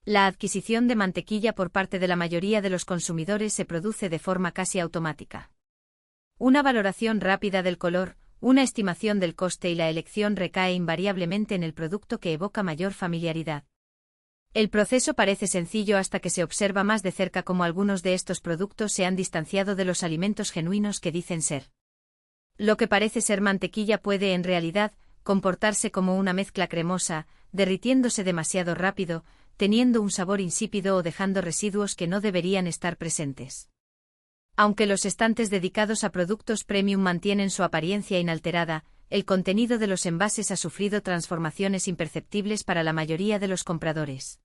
La adquisición de mantequilla por parte de la mayoría de los consumidores se produce de forma casi automática. Una valoración rápida del color, una estimación del coste y la elección recae invariablemente en el producto que evoca mayor familiaridad. El proceso parece sencillo hasta que se observa más de cerca cómo algunos de estos productos se han distanciado de los alimentos genuinos que dicen ser. Lo que parece ser mantequilla puede, en realidad, comportarse como una mezcla cremosa, derritiéndose demasiado rápido, teniendo un sabor insípido o dejando residuos que no deberían estar presentes. Aunque los estantes dedicados a productos premium mantienen su apariencia inalterada, el contenido de los envases ha sufrido transformaciones imperceptibles para la mayoría de los compradores.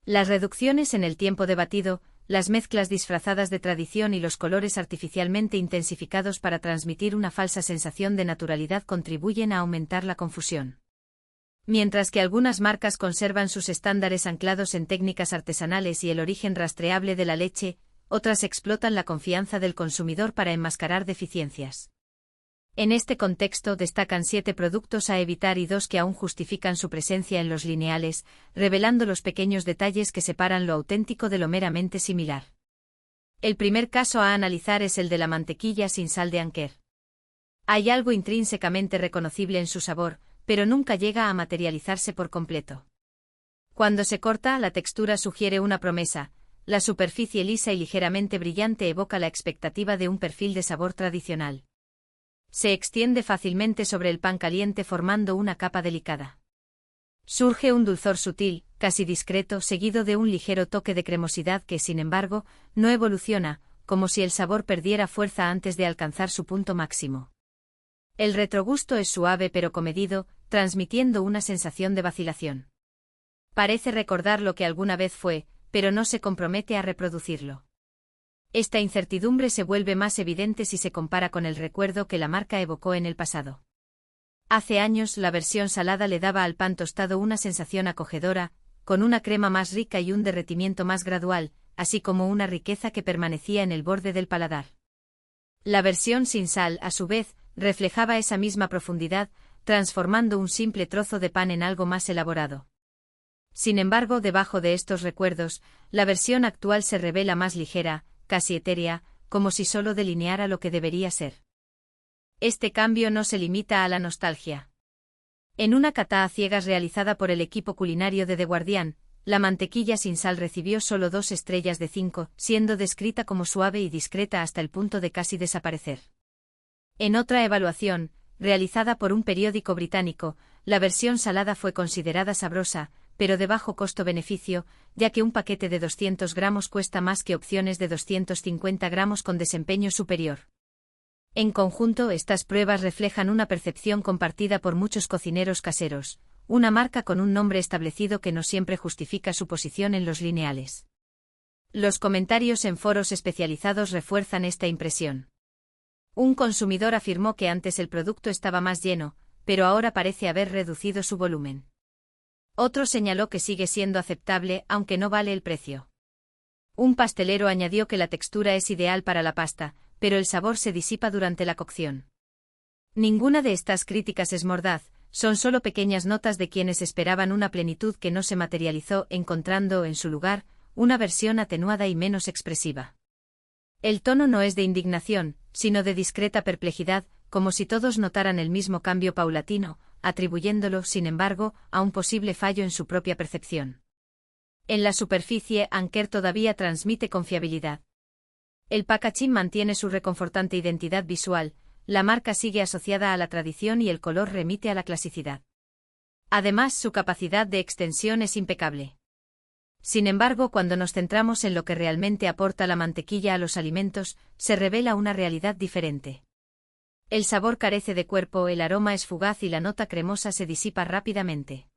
Las reducciones en el tiempo de batido, las mezclas disfrazadas de tradición y los colores artificialmente intensificados para transmitir una falsa sensación de naturalidad contribuyen a aumentar la confusión. Mientras que algunas marcas conservan sus estándares anclados en técnicas artesanales y el origen rastreable de la leche, otras explotan la confianza del consumidor para enmascarar deficiencias. En este contexto destacan 7 productos a evitar y 2 que aún justifican su presencia en los lineales, revelando los pequeños detalles que separan lo auténtico de lo meramente similar. El primer caso a analizar es el de la mantequilla sin sal de Anker. Hay algo intrínsecamente reconocible en su sabor, pero nunca llega a materializarse por completo. Cuando se corta, la textura sugiere una promesa, la superficie lisa y ligeramente brillante evoca la expectativa de un perfil de sabor tradicional. Se extiende fácilmente sobre el pan caliente formando una capa delicada. Surge un dulzor sutil, casi discreto, seguido de un ligero toque de cremosidad que, sin embargo, no evoluciona, como si el sabor perdiera fuerza antes de alcanzar su punto máximo. El retrogusto es suave pero comedido, transmitiendo una sensación de vacilación. Parece recordar lo que alguna vez fue, pero no se compromete a reproducirlo. Esta incertidumbre se vuelve más evidente si se compara con el recuerdo que la marca evocó en el pasado. Hace años la versión salada le daba al pan tostado una sensación acogedora, con una crema más rica y un derretimiento más gradual, así como una riqueza que permanecía en el borde del paladar. La versión sin sal, a su vez, reflejaba esa misma profundidad, transformando un simple trozo de pan en algo más elaborado. Sin embargo, debajo de estos recuerdos, la versión actual se revela más ligera, casi etérea, como si solo delineara lo que debería ser. Este cambio no se limita a la nostalgia. En una cata a ciegas realizada por el equipo culinario de The Guardian, la mantequilla sin sal recibió solo 2 estrellas de 5, siendo descrita como suave y discreta hasta el punto de casi desaparecer. En otra evaluación, realizada por un periódico británico, la versión salada fue considerada sabrosa, pero de bajo costo-beneficio, ya que un paquete de 200 gramos cuesta más que opciones de 250 gramos con desempeño superior. En conjunto, estas pruebas reflejan una percepción compartida por muchos cocineros caseros, una marca con un nombre establecido que no siempre justifica su posición en los lineales. Los comentarios en foros especializados refuerzan esta impresión. Un consumidor afirmó que antes el producto estaba más lleno, pero ahora parece haber reducido su volumen. Otro señaló que sigue siendo aceptable, aunque no vale el precio. Un pastelero añadió que la textura es ideal para la pasta, pero el sabor se disipa durante la cocción. Ninguna de estas críticas es mordaz, son solo pequeñas notas de quienes esperaban una plenitud que no se materializó, encontrando, en su lugar, una versión atenuada y menos expresiva. El tono no es de indignación, sino de discreta perplejidad, como si todos notaran el mismo cambio paulatino, atribuyéndolo, sin embargo, a un posible fallo en su propia percepción. En la superficie, Anker todavía transmite confiabilidad. El packaging mantiene su reconfortante identidad visual, la marca sigue asociada a la tradición y el color remite a la clasicidad. Además, su capacidad de extensión es impecable. Sin embargo, cuando nos centramos en lo que realmente aporta la mantequilla a los alimentos, se revela una realidad diferente. El sabor carece de cuerpo, el aroma es fugaz y la nota cremosa se disipa rápidamente.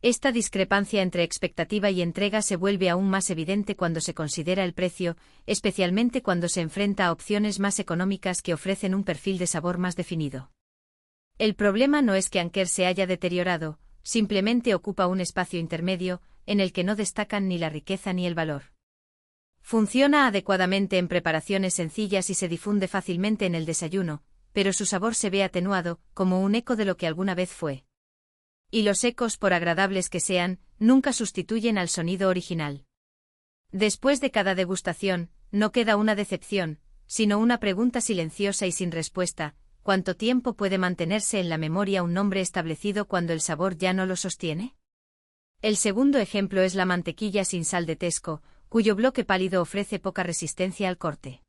Esta discrepancia entre expectativa y entrega se vuelve aún más evidente cuando se considera el precio, especialmente cuando se enfrenta a opciones más económicas que ofrecen un perfil de sabor más definido. El problema no es que Anker se haya deteriorado, simplemente ocupa un espacio intermedio, en el que no destacan ni la riqueza ni el valor. Funciona adecuadamente en preparaciones sencillas y se difunde fácilmente en el desayuno, pero su sabor se ve atenuado, como un eco de lo que alguna vez fue. Y los ecos, por agradables que sean, nunca sustituyen al sonido original. Después de cada degustación, no queda una decepción, sino una pregunta silenciosa y sin respuesta: ¿cuánto tiempo puede mantenerse en la memoria un nombre establecido cuando el sabor ya no lo sostiene? El segundo ejemplo es la mantequilla sin sal de Tesco, cuyo bloque pálido ofrece poca resistencia al corte.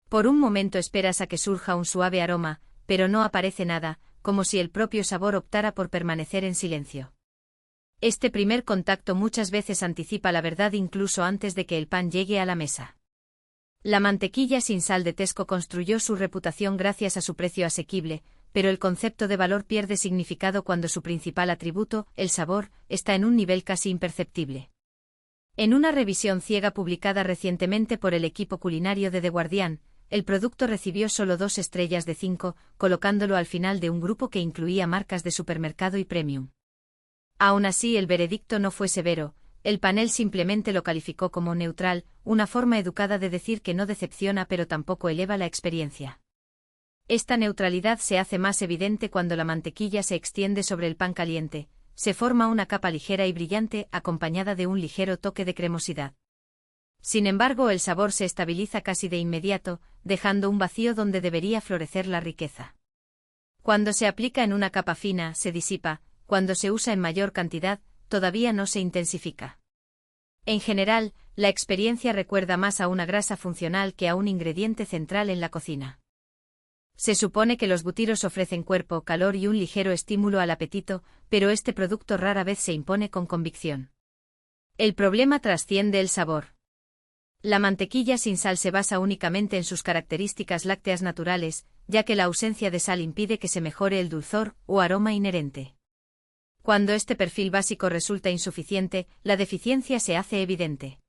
Por un momento esperas a que surja un suave aroma, pero no aparece nada, como si el propio sabor optara por permanecer en silencio. Este primer contacto muchas veces anticipa la verdad incluso antes de que el pan llegue a la mesa. La mantequilla sin sal de Tesco construyó su reputación gracias a su precio asequible, pero el concepto de valor pierde significado cuando su principal atributo, el sabor, está en un nivel casi imperceptible. En una revisión ciega publicada recientemente por el equipo culinario de The Guardian, el producto recibió solo 2 estrellas de 5, colocándolo al final de un grupo que incluía marcas de supermercado y premium. Aún así, el veredicto no fue severo. El panel simplemente lo calificó como neutral, una forma educada de decir que no decepciona pero tampoco eleva la experiencia. Esta neutralidad se hace más evidente cuando la mantequilla se extiende sobre el pan caliente. Se forma una capa ligera y brillante, acompañada de un ligero toque de cremosidad. Sin embargo, el sabor se estabiliza casi de inmediato, dejando un vacío donde debería florecer la riqueza. Cuando se aplica en una capa fina, se disipa; cuando se usa en mayor cantidad, todavía no se intensifica. En general, la experiencia recuerda más a una grasa funcional que a un ingrediente central en la cocina. Se supone que los butiros ofrecen cuerpo, calor y un ligero estímulo al apetito, pero este producto rara vez se impone con convicción. El problema trasciende el sabor. La mantequilla sin sal se basa únicamente en sus características lácteas naturales, ya que la ausencia de sal impide que se mejore el dulzor o aroma inherente. Cuando este perfil básico resulta insuficiente, la deficiencia se hace evidente.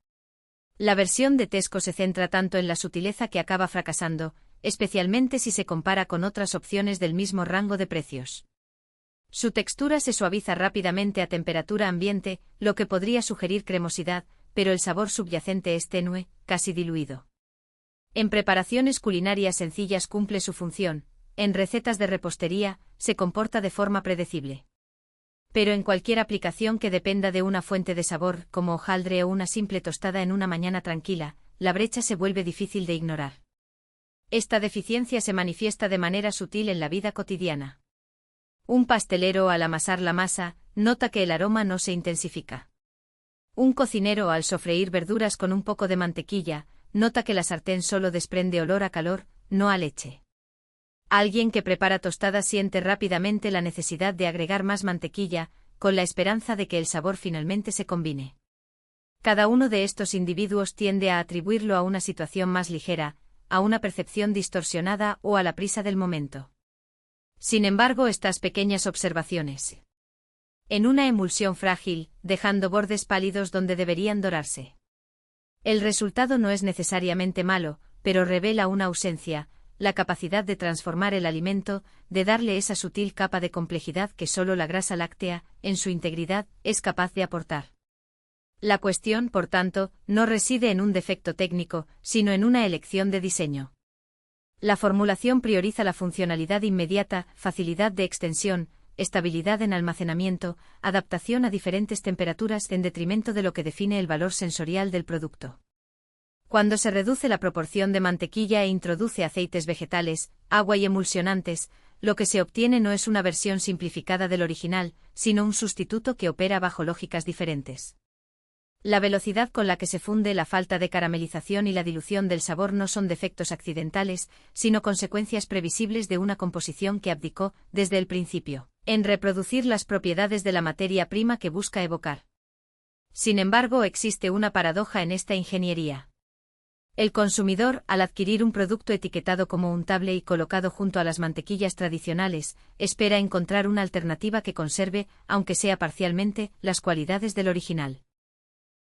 La versión de Tesco se centra tanto en la sutileza que acaba fracasando, especialmente si se compara con otras opciones del mismo rango de precios. Su textura se suaviza rápidamente a temperatura ambiente, lo que podría sugerir cremosidad, pero el sabor subyacente es tenue, casi diluido. En preparaciones culinarias sencillas cumple su función; en recetas de repostería, se comporta de forma predecible. Pero en cualquier aplicación que dependa de una fuente de sabor, como hojaldre o una simple tostada en una mañana tranquila, la brecha se vuelve difícil de ignorar. Esta deficiencia se manifiesta de manera sutil en la vida cotidiana. Un pastelero, al amasar la masa, nota que el aroma no se intensifica. Un cocinero, al sofreír verduras con un poco de mantequilla, nota que la sartén solo desprende olor a calor, no a leche. Alguien que prepara tostadas siente rápidamente la necesidad de agregar más mantequilla, con la esperanza de que el sabor finalmente se combine. Cada uno de estos individuos tiende a atribuirlo a una situación más ligera, a una percepción distorsionada o a la prisa del momento. Sin embargo, estas pequeñas observaciones en una emulsión frágil, dejando bordes pálidos donde deberían dorarse. El resultado no es necesariamente malo, pero revela una ausencia, la capacidad de transformar el alimento, de darle esa sutil capa de complejidad que solo la grasa láctea, en su integridad, es capaz de aportar. La cuestión, por tanto, no reside en un defecto técnico, sino en una elección de diseño. La formulación prioriza la funcionalidad inmediata, facilidad de extensión, estabilidad en almacenamiento, adaptación a diferentes temperaturas en detrimento de lo que define el valor sensorial del producto. Cuando se reduce la proporción de mantequilla e introduce aceites vegetales, agua y emulsionantes, lo que se obtiene no es una versión simplificada del original, sino un sustituto que opera bajo lógicas diferentes. La velocidad con la que se funde, la falta de caramelización y la dilución del sabor no son defectos accidentales, sino consecuencias previsibles de una composición que abdicó, desde el principio, en reproducir las propiedades de la materia prima que busca evocar. Sin embargo, existe una paradoja en esta ingeniería. El consumidor, al adquirir un producto etiquetado como untable y colocado junto a las mantequillas tradicionales, espera encontrar una alternativa que conserve, aunque sea parcialmente, las cualidades del original.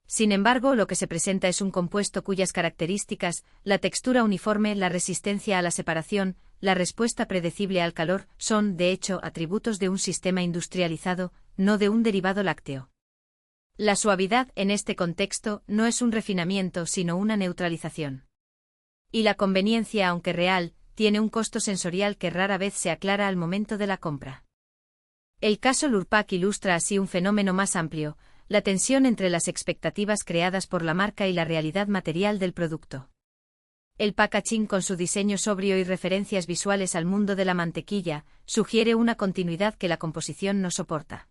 Sin embargo, lo que se presenta es un compuesto cuyas características, la textura uniforme, la resistencia a la separación, la respuesta predecible al calor, son, de hecho, atributos de un sistema industrializado, no de un derivado lácteo. La suavidad, en este contexto, no es un refinamiento sino una neutralización. Y la conveniencia, aunque real, tiene un costo sensorial que rara vez se aclara al momento de la compra. El caso Lurpak ilustra así un fenómeno más amplio. la tensión entre las expectativas creadas por la marca y la realidad material del producto. El packaging, con su diseño sobrio y referencias visuales al mundo de la mantequilla, sugiere una continuidad que la composición no soporta.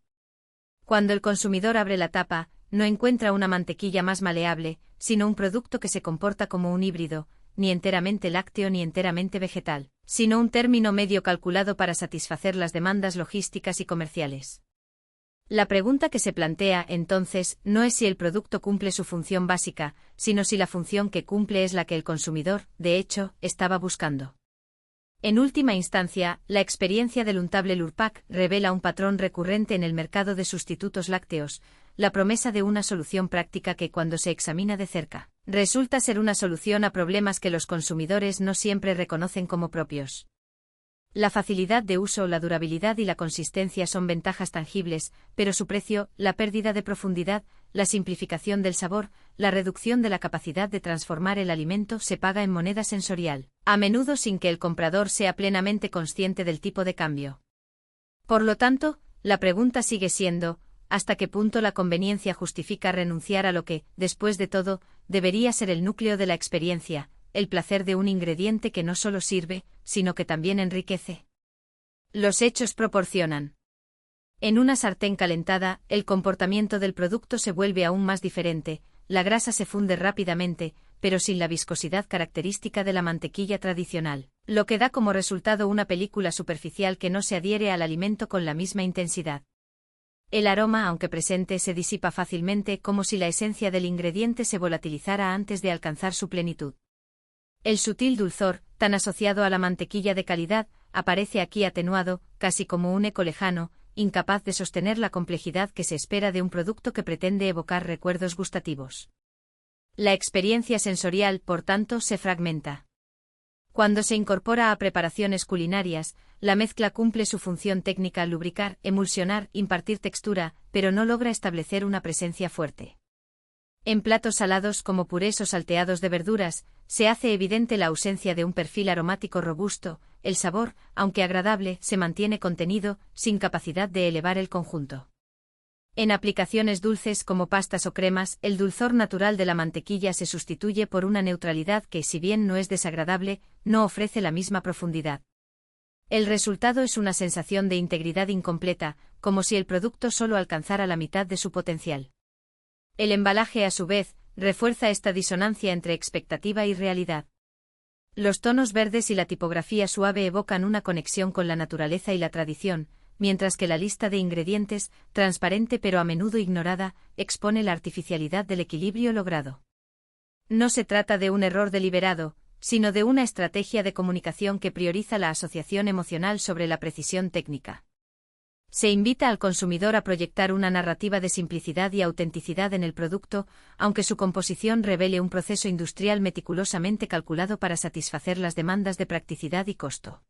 Cuando el consumidor abre la tapa, no encuentra una mantequilla más maleable, sino un producto que se comporta como un híbrido, ni enteramente lácteo ni enteramente vegetal, sino un término medio calculado para satisfacer las demandas logísticas y comerciales. La pregunta que se plantea, entonces, no es si el producto cumple su función básica, sino si la función que cumple es la que el consumidor, de hecho, estaba buscando. En última instancia, la experiencia del untable Lurpak revela un patrón recurrente en el mercado de sustitutos lácteos, la promesa de una solución práctica que, cuando se examina de cerca, resulta ser una solución a problemas que los consumidores no siempre reconocen como propios. La facilidad de uso, la durabilidad y la consistencia son ventajas tangibles, pero su precio, la pérdida de profundidad, la simplificación del sabor, la reducción de la capacidad de transformar el alimento se paga en moneda sensorial, a menudo sin que el comprador sea plenamente consciente del tipo de cambio. Por lo tanto, la pregunta sigue siendo, ¿hasta qué punto la conveniencia justifica renunciar a lo que, después de todo, debería ser el núcleo de la experiencia, el placer de un ingrediente que no solo sirve, sino que también enriquece? Los hechos proporcionan. En una sartén calentada, el comportamiento del producto se vuelve aún más diferente, la grasa se funde rápidamente, pero sin la viscosidad característica de la mantequilla tradicional, lo que da como resultado una película superficial que no se adhiere al alimento con la misma intensidad. El aroma, aunque presente, se disipa fácilmente, como si la esencia del ingrediente se volatilizara antes de alcanzar su plenitud. El sutil dulzor, tan asociado a la mantequilla de calidad, aparece aquí atenuado, casi como un eco lejano, incapaz de sostener la complejidad que se espera de un producto que pretende evocar recuerdos gustativos. La experiencia sensorial, por tanto, se fragmenta. Cuando se incorpora a preparaciones culinarias, la mezcla cumple su función técnica al lubricar, emulsionar, impartir textura, pero no logra establecer una presencia fuerte. En platos salados como purés o salteados de verduras, se hace evidente la ausencia de un perfil aromático robusto, el sabor, aunque agradable, se mantiene contenido, sin capacidad de elevar el conjunto. En aplicaciones dulces como pastas o cremas, el dulzor natural de la mantequilla se sustituye por una neutralidad que, si bien no es desagradable, no ofrece la misma profundidad. El resultado es una sensación de integridad incompleta, como si el producto solo alcanzara la mitad de su potencial. El embalaje, a su vez, refuerza esta disonancia entre expectativa y realidad. Los tonos verdes y la tipografía suave evocan una conexión con la naturaleza y la tradición, mientras que la lista de ingredientes, transparente pero a menudo ignorada, expone la artificialidad del equilibrio logrado. No se trata de un error deliberado, sino de una estrategia de comunicación que prioriza la asociación emocional sobre la precisión técnica. Se invita al consumidor a proyectar una narrativa de simplicidad y autenticidad en el producto, aunque su composición revele un proceso industrial meticulosamente calculado para satisfacer las demandas de practicidad y costo.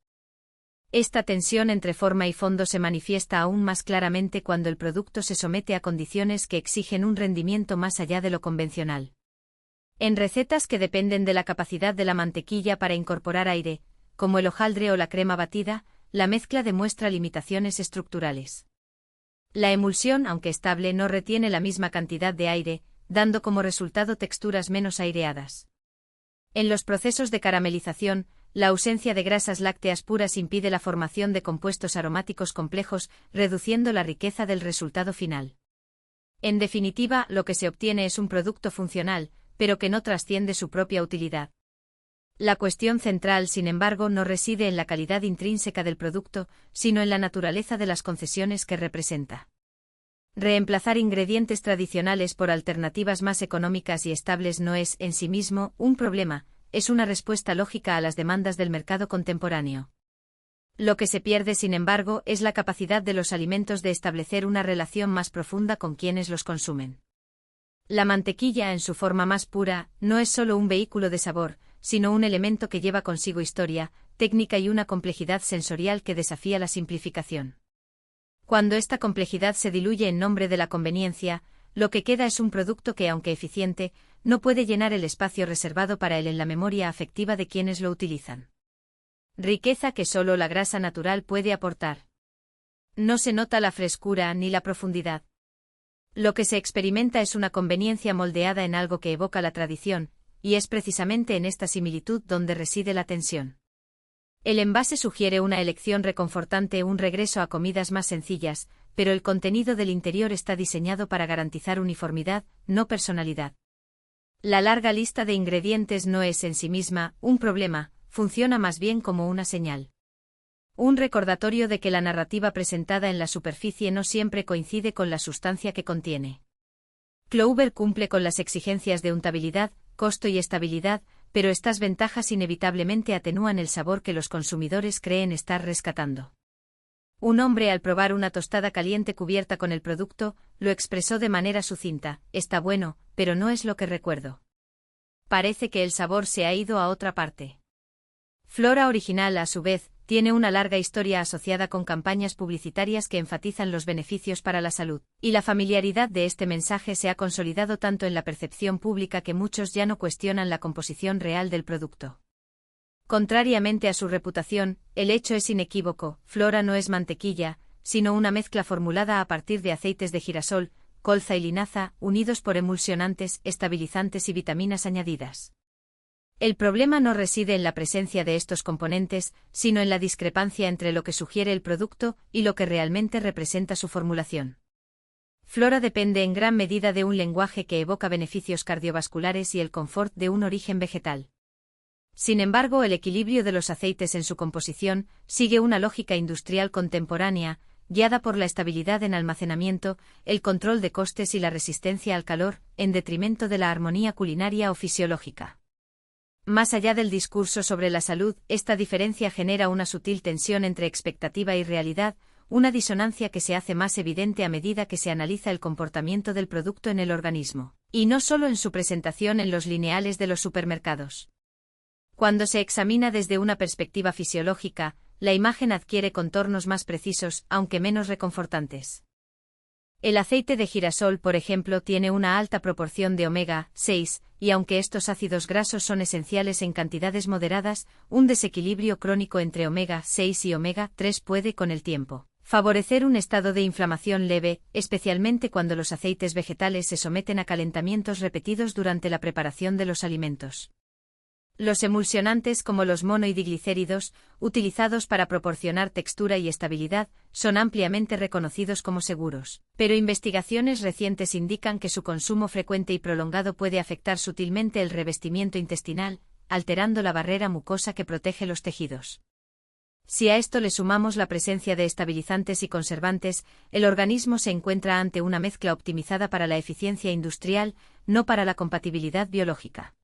Esta tensión entre forma y fondo se manifiesta aún más claramente cuando el producto se somete a condiciones que exigen un rendimiento más allá de lo convencional. En recetas que dependen de la capacidad de la mantequilla para incorporar aire, como el hojaldre o la crema batida, la mezcla demuestra limitaciones estructurales. La emulsión, aunque estable, no retiene la misma cantidad de aire, dando como resultado texturas menos aireadas. En los procesos de caramelización, la ausencia de grasas lácteas puras impide la formación de compuestos aromáticos complejos, reduciendo la riqueza del resultado final. En definitiva, lo que se obtiene es un producto funcional, pero que no trasciende su propia utilidad. La cuestión central, sin embargo, no reside en la calidad intrínseca del producto, sino en la naturaleza de las concesiones que representa. Reemplazar ingredientes tradicionales por alternativas más económicas y estables no es, en sí mismo, un problema, es una respuesta lógica a las demandas del mercado contemporáneo. Lo que se pierde, sin embargo, es la capacidad de los alimentos de establecer una relación más profunda con quienes los consumen. La mantequilla, en su forma más pura, no es solo un vehículo de sabor, sino un elemento que lleva consigo historia, técnica y una complejidad sensorial que desafía la simplificación. Cuando esta complejidad se diluye en nombre de la conveniencia, lo que queda es un producto que, aunque eficiente, no puede llenar el espacio reservado para él en la memoria afectiva de quienes lo utilizan. Riqueza que solo la grasa natural puede aportar. No se nota la frescura ni la profundidad. Lo que se experimenta es una conveniencia moldeada en algo que evoca la tradición, y es precisamente en esta similitud donde reside la tensión. El envase sugiere una elección reconfortante, un regreso a comidas más sencillas, pero el contenido del interior está diseñado para garantizar uniformidad, no personalidad. La larga lista de ingredientes no es en sí misma un problema, funciona más bien como una señal. Un recordatorio de que la narrativa presentada en la superficie no siempre coincide con la sustancia que contiene. Clover cumple con las exigencias de untabilidad, costo y estabilidad, pero estas ventajas inevitablemente atenúan el sabor que los consumidores creen estar rescatando. Un hombre al probar una tostada caliente cubierta con el producto, lo expresó de manera sucinta: está bueno, pero no es lo que recuerdo. Parece que el sabor se ha ido a otra parte. Flora Original, a su vez, tiene una larga historia asociada con campañas publicitarias que enfatizan los beneficios para la salud, y la familiaridad de este mensaje se ha consolidado tanto en la percepción pública que muchos ya no cuestionan la composición real del producto. Contrariamente a su reputación, el hecho es inequívoco: Flora no es mantequilla, sino una mezcla formulada a partir de aceites de girasol, colza y linaza, unidos por emulsionantes, estabilizantes y vitaminas añadidas. El problema no reside en la presencia de estos componentes, sino en la discrepancia entre lo que sugiere el producto y lo que realmente representa su formulación. Flora depende en gran medida de un lenguaje que evoca beneficios cardiovasculares y el confort de un origen vegetal. Sin embargo, el equilibrio de los aceites en su composición sigue una lógica industrial contemporánea, guiada por la estabilidad en almacenamiento, el control de costes y la resistencia al calor, en detrimento de la armonía culinaria o fisiológica. Más allá del discurso sobre la salud, esta diferencia genera una sutil tensión entre expectativa y realidad, una disonancia que se hace más evidente a medida que se analiza el comportamiento del producto en el organismo, y no solo en su presentación en los lineales de los supermercados. Cuando se examina desde una perspectiva fisiológica, la imagen adquiere contornos más precisos, aunque menos reconfortantes. El aceite de girasol, por ejemplo, tiene una alta proporción de omega 6, y aunque estos ácidos grasos son esenciales en cantidades moderadas, un desequilibrio crónico entre omega 6 y omega 3 puede, con el tiempo, favorecer un estado de inflamación leve, especialmente cuando los aceites vegetales se someten a calentamientos repetidos durante la preparación de los alimentos. Los emulsionantes, como los monohidroglicéridos, utilizados para proporcionar textura y estabilidad, son ampliamente reconocidos como seguros, pero investigaciones recientes indican que su consumo frecuente y prolongado puede afectar sutilmente el revestimiento intestinal, alterando la barrera mucosa que protege los tejidos. Si a esto le sumamos la presencia de estabilizantes y conservantes, el organismo se encuentra ante una mezcla optimizada para la eficiencia industrial, no para la compatibilidad biológica.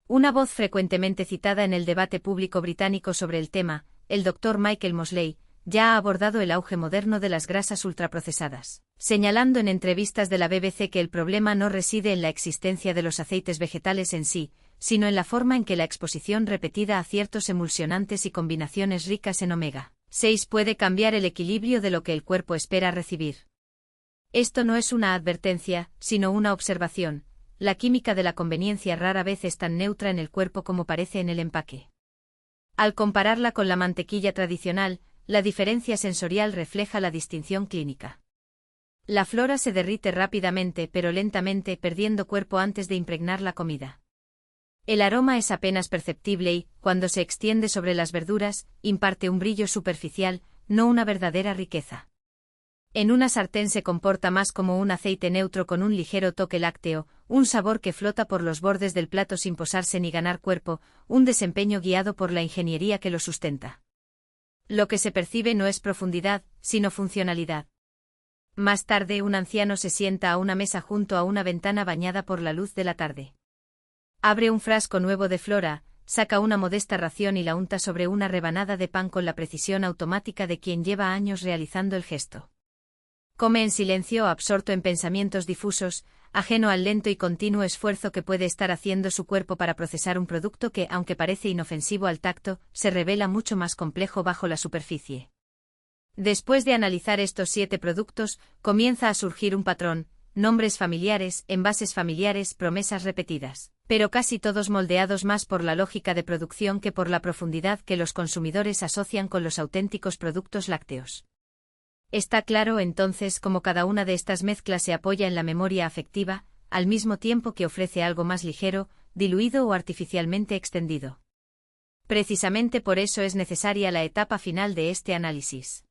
Una voz frecuentemente citada en el debate público británico sobre el tema, el Dr. Michael Mosley, ya ha abordado el auge moderno de las grasas ultraprocesadas, señalando en entrevistas de la BBC que el problema no reside en la existencia de los aceites vegetales en sí, sino en la forma en que la exposición repetida a ciertos emulsionantes y combinaciones ricas en omega 6 puede cambiar el equilibrio de lo que el cuerpo espera recibir. Esto no es una advertencia, sino una observación. La química de la conveniencia rara vez es tan neutra en el cuerpo como parece en el empaque. Al compararla con la mantequilla tradicional, la diferencia sensorial refleja la distinción clínica. La flora se derrite rápidamente pero lentamente, perdiendo cuerpo antes de impregnar la comida. El aroma es apenas perceptible y, cuando se extiende sobre las verduras, imparte un brillo superficial, no una verdadera riqueza. En una sartén se comporta más como un aceite neutro con un ligero toque lácteo, un sabor que flota por los bordes del plato sin posarse ni ganar cuerpo, un desempeño guiado por la ingeniería que lo sustenta. Lo que se percibe no es profundidad, sino funcionalidad. Más tarde, un anciano se sienta a una mesa junto a una ventana bañada por la luz de la tarde. Abre un frasco nuevo de flora, saca una modesta ración y la unta sobre una rebanada de pan con la precisión automática de quien lleva años realizando el gesto. Come en silencio, absorto en pensamientos difusos, ajeno al lento y continuo esfuerzo que puede estar haciendo su cuerpo para procesar un producto que, aunque parece inofensivo al tacto, se revela mucho más complejo bajo la superficie. Después de analizar estos 7 productos, comienza a surgir un patrón: nombres familiares, envases familiares, promesas repetidas, pero casi todos moldeados más por la lógica de producción que por la profundidad que los consumidores asocian con los auténticos productos lácteos. Está claro entonces cómo cada una de estas mezclas se apoya en la memoria afectiva, al mismo tiempo que ofrece algo más ligero, diluido o artificialmente extendido. Precisamente por eso es necesaria la etapa final de este análisis.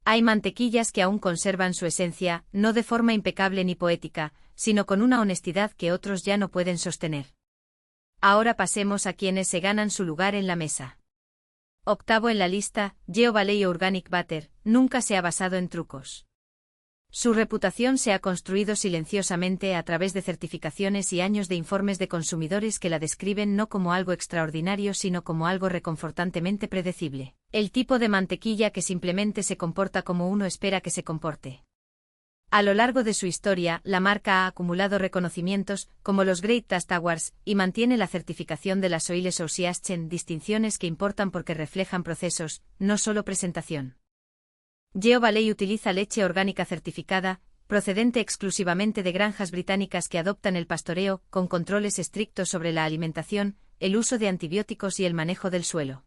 Hay mantequillas que aún conservan su esencia, no de forma impecable ni poética, sino con una honestidad que otros ya no pueden sostener. Ahora pasemos a quienes se ganan su lugar en la mesa. Octavo en la lista, Yeo Valley Organic Butter, nunca se ha basado en trucos. Su reputación se ha construido silenciosamente a través de certificaciones y años de informes de consumidores que la describen no como algo extraordinario sino como algo reconfortantemente predecible. El tipo de mantequilla que simplemente se comporta como uno espera que se comporte. A lo largo de su historia, la marca ha acumulado reconocimientos, como los Great Taste Awards, y mantiene la certificación de la Soil Association, distinciones que importan porque reflejan procesos, no solo presentación. Yeo Valley utiliza leche orgánica certificada, procedente exclusivamente de granjas británicas que adoptan el pastoreo, con controles estrictos sobre la alimentación, el uso de antibióticos y el manejo del suelo.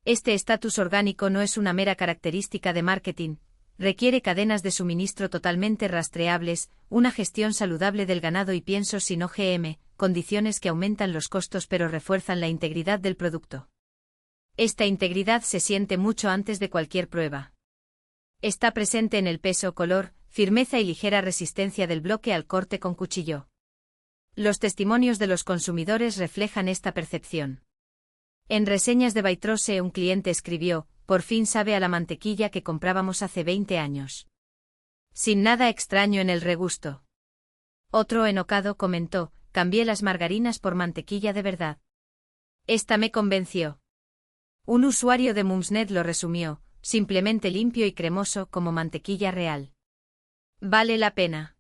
Este estatus orgánico no es una mera característica de marketing, requiere cadenas de suministro totalmente rastreables, una gestión saludable del ganado y piensos sin OGM, condiciones que aumentan los costos pero refuerzan la integridad del producto. Esta integridad se siente mucho antes de cualquier prueba. Está presente en el peso, color, firmeza y ligera resistencia del bloque al corte con cuchillo. Los testimonios de los consumidores reflejan esta percepción. En reseñas de Waitrose un cliente escribió: "Por fin sabe a la mantequilla que comprábamos hace 20 años. Sin nada extraño en el regusto". Otro enocado comentó: "Cambié las margarinas por mantequilla de verdad. Esta me convenció". Un usuario de Mumsnet lo resumió: "Simplemente limpio y cremoso como mantequilla real. Vale la pena".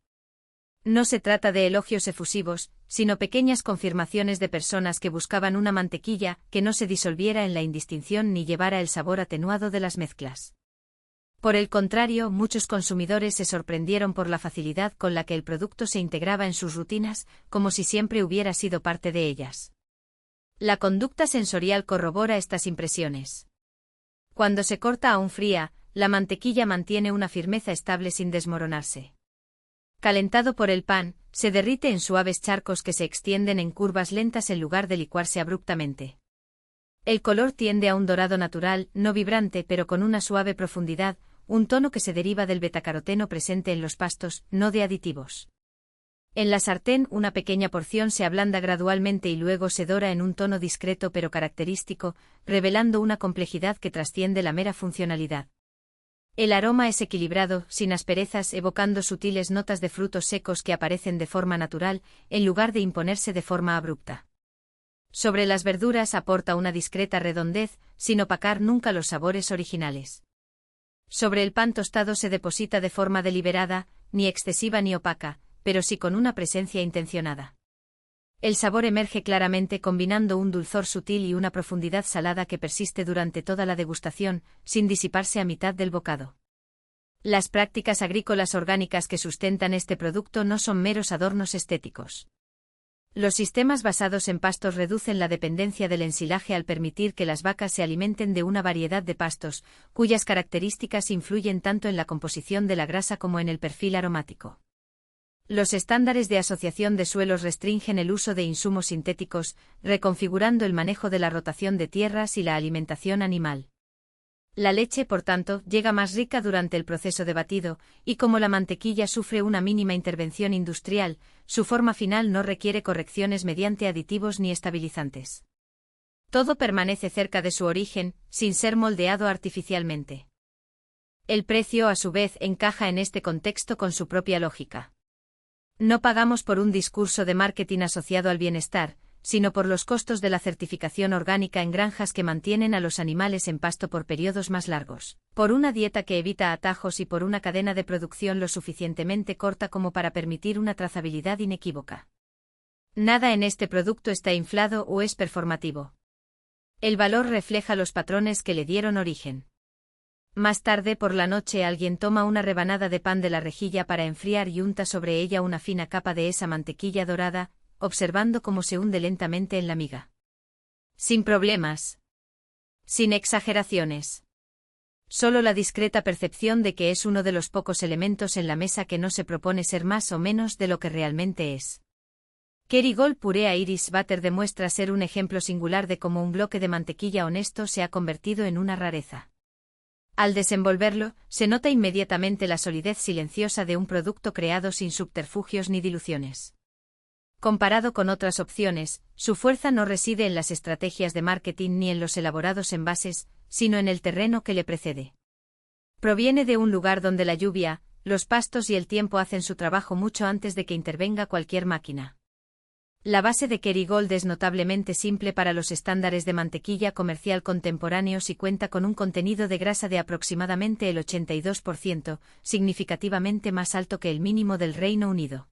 No se trata de elogios efusivos, sino pequeñas confirmaciones de personas que buscaban una mantequilla que no se disolviera en la indistinción ni llevara el sabor atenuado de las mezclas. Por el contrario, muchos consumidores se sorprendieron por la facilidad con la que el producto se integraba en sus rutinas, como si siempre hubiera sido parte de ellas. La conducta sensorial corrobora estas impresiones. Cuando se corta aún fría, la mantequilla mantiene una firmeza estable sin desmoronarse. Calentado por el pan, se derrite en suaves charcos que se extienden en curvas lentas en lugar de licuarse abruptamente. El color tiende a un dorado natural, no vibrante pero con una suave profundidad, un tono que se deriva del betacaroteno presente en los pastos, no de aditivos. En la sartén una pequeña porción se ablanda gradualmente y luego se dora en un tono discreto pero característico, revelando una complejidad que trasciende la mera funcionalidad. El aroma es equilibrado, sin asperezas, evocando sutiles notas de frutos secos que aparecen de forma natural, en lugar de imponerse de forma abrupta. Sobre las verduras aporta una discreta redondez, sin opacar nunca los sabores originales. Sobre el pan tostado se deposita de forma deliberada, ni excesiva ni opaca, pero sí con una presencia intencionada. El sabor emerge claramente combinando un dulzor sutil y una profundidad salada que persiste durante toda la degustación, sin disiparse a mitad del bocado. Las prácticas agrícolas orgánicas que sustentan este producto no son meros adornos estéticos. Los sistemas basados en pastos reducen la dependencia del ensilaje al permitir que las vacas se alimenten de una variedad de pastos, cuyas características influyen tanto en la composición de la grasa como en el perfil aromático. Los estándares de asociación de suelos restringen el uso de insumos sintéticos, reconfigurando el manejo de la rotación de tierras y la alimentación animal. La leche, por tanto, llega más rica durante el proceso de batido, y como la mantequilla sufre una mínima intervención industrial, su forma final no requiere correcciones mediante aditivos ni estabilizantes. Todo permanece cerca de su origen, sin ser moldeado artificialmente. El precio, a su vez, encaja en este contexto con su propia lógica. No pagamos por un discurso de marketing asociado al bienestar, sino por los costos de la certificación orgánica en granjas que mantienen a los animales en pasto por periodos más largos, por una dieta que evita atajos y por una cadena de producción lo suficientemente corta como para permitir una trazabilidad inequívoca. Nada en este producto está inflado o es performativo. El valor refleja los patrones que le dieron origen. Más tarde por la noche alguien toma una rebanada de pan de la rejilla para enfriar y unta sobre ella una fina capa de esa mantequilla dorada, observando cómo se hunde lentamente en la miga. Sin problemas. Sin exageraciones. Solo la discreta percepción de que es uno de los pocos elementos en la mesa que no se propone ser más o menos de lo que realmente es. Kerrygold Purea Iris Butter demuestra ser un ejemplo singular de cómo un bloque de mantequilla honesto se ha convertido en una rareza. Al desenvolverlo, se nota inmediatamente la solidez silenciosa de un producto creado sin subterfugios ni diluciones. Comparado con otras opciones, su fuerza no reside en las estrategias de marketing ni en los elaborados envases, sino en el terreno que le precede. Proviene de un lugar donde la lluvia, los pastos y el tiempo hacen su trabajo mucho antes de que intervenga cualquier máquina. La base de Kerrygold es notablemente simple para los estándares de mantequilla comercial contemporáneos y cuenta con un contenido de grasa de aproximadamente el 82%, significativamente más alto que el mínimo del Reino Unido.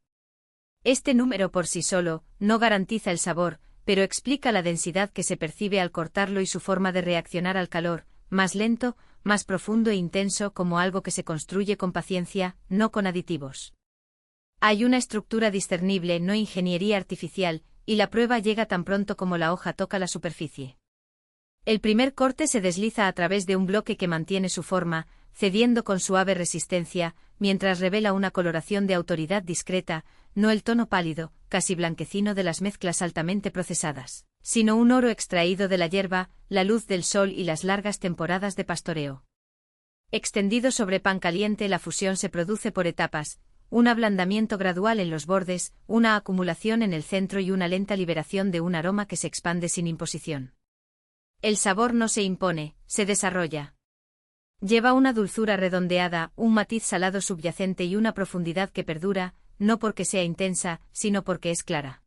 Este número por sí solo no garantiza el sabor, pero explica la densidad que se percibe al cortarlo y su forma de reaccionar al calor, más lento, más profundo e intenso, como algo que se construye con paciencia, no con aditivos. Hay una estructura discernible, no ingeniería artificial, y la prueba llega tan pronto como la hoja toca la superficie. El primer corte se desliza a través de un bloque que mantiene su forma, cediendo con suave resistencia, mientras revela una coloración de autoridad discreta, no el tono pálido, casi blanquecino de las mezclas altamente procesadas, sino un oro extraído de la hierba, la luz del sol y las largas temporadas de pastoreo. Extendido sobre pan caliente, la fusión se produce por etapas, un ablandamiento gradual en los bordes, una acumulación en el centro y una lenta liberación de un aroma que se expande sin imposición. El sabor no se impone, se desarrolla. Lleva una dulzura redondeada, un matiz salado subyacente y una profundidad que perdura, no porque sea intensa, sino porque es clara.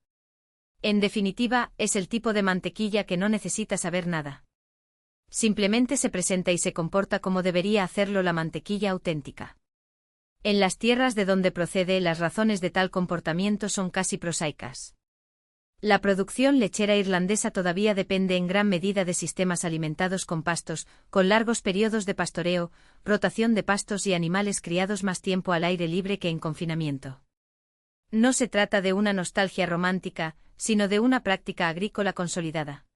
En definitiva, es el tipo de mantequilla que no necesita saber nada. Simplemente se presenta y se comporta como debería hacerlo la mantequilla auténtica. En las tierras de donde procede, las razones de tal comportamiento son casi prosaicas. La producción lechera irlandesa todavía depende en gran medida de sistemas alimentados con pastos, con largos periodos de pastoreo, rotación de pastos y animales criados más tiempo al aire libre que en confinamiento. No se trata de una nostalgia romántica, sino de una práctica agrícola consolidada.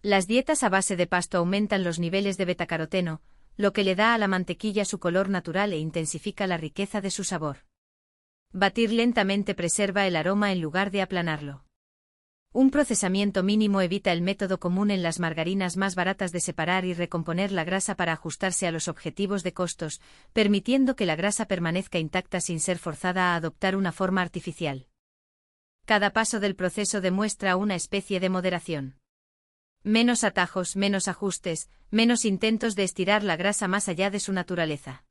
Las dietas a base de pasto aumentan los niveles de betacaroteno, lo que le da a la mantequilla su color natural e intensifica la riqueza de su sabor. Batir lentamente preserva el aroma en lugar de aplanarlo. Un procesamiento mínimo evita el método común en las margarinas más baratas de separar y recomponer la grasa para ajustarse a los objetivos de costos, permitiendo que la grasa permanezca intacta sin ser forzada a adoptar una forma artificial. Cada paso del proceso demuestra una especie de moderación. Menos atajos, menos ajustes, menos intentos de estirar la grasa más allá de su naturaleza.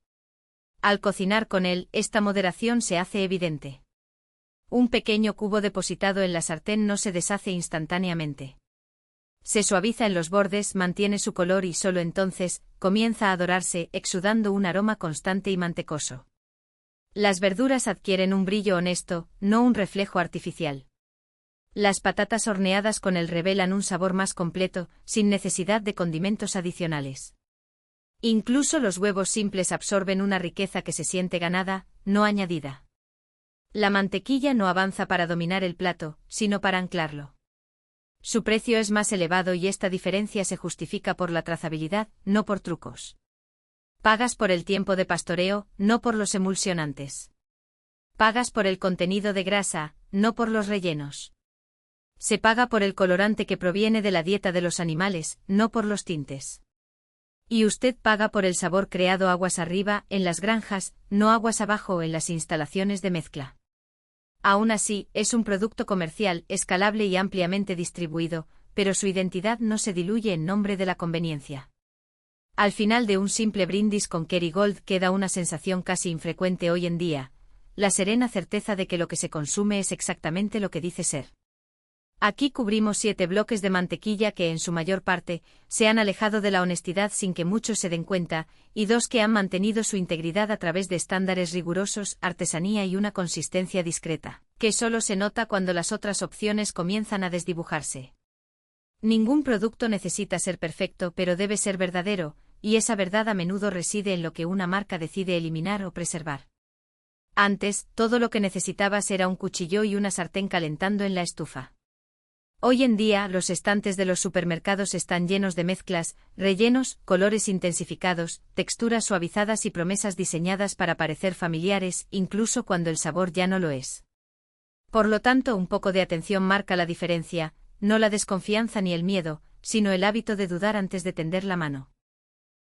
Al cocinar con él, esta moderación se hace evidente. Un pequeño cubo depositado en la sartén no se deshace instantáneamente. Se suaviza en los bordes, mantiene su color y solo entonces comienza a dorarse, exudando un aroma constante y mantecoso. Las verduras adquieren un brillo honesto, no un reflejo artificial. Las patatas horneadas con él revelan un sabor más completo, sin necesidad de condimentos adicionales. Incluso los huevos simples absorben una riqueza que se siente ganada, no añadida. La mantequilla no avanza para dominar el plato, sino para anclarlo. Su precio es más elevado y esta diferencia se justifica por la trazabilidad, no por trucos. Pagas por el tiempo de pastoreo, no por los emulsionantes. Pagas por el contenido de grasa, no por los rellenos. Se paga por el colorante que proviene de la dieta de los animales, no por los tintes. Y usted paga por el sabor creado aguas arriba, en las granjas, no aguas abajo en las instalaciones de mezcla. Aún así, es un producto comercial, escalable y ampliamente distribuido, pero su identidad no se diluye en nombre de la conveniencia. Al final de un simple brindis con Kerrygold queda una sensación casi infrecuente hoy en día, la serena certeza de que lo que se consume es exactamente lo que dice ser. Aquí cubrimos 7 bloques de mantequilla que en su mayor parte se han alejado de la honestidad sin que muchos se den cuenta, y 2 que han mantenido su integridad a través de estándares rigurosos, artesanía y una consistencia discreta, que solo se nota cuando las otras opciones comienzan a desdibujarse. Ningún producto necesita ser perfecto, pero debe ser verdadero, y esa verdad a menudo reside en lo que una marca decide eliminar o preservar. Antes, todo lo que necesitabas era un cuchillo y una sartén calentando en la estufa. Hoy en día, los estantes de los supermercados están llenos de mezclas, rellenos, colores intensificados, texturas suavizadas y promesas diseñadas para parecer familiares, incluso cuando el sabor ya no lo es. Por lo tanto, un poco de atención marca la diferencia, no la desconfianza ni el miedo, sino el hábito de dudar antes de tender la mano.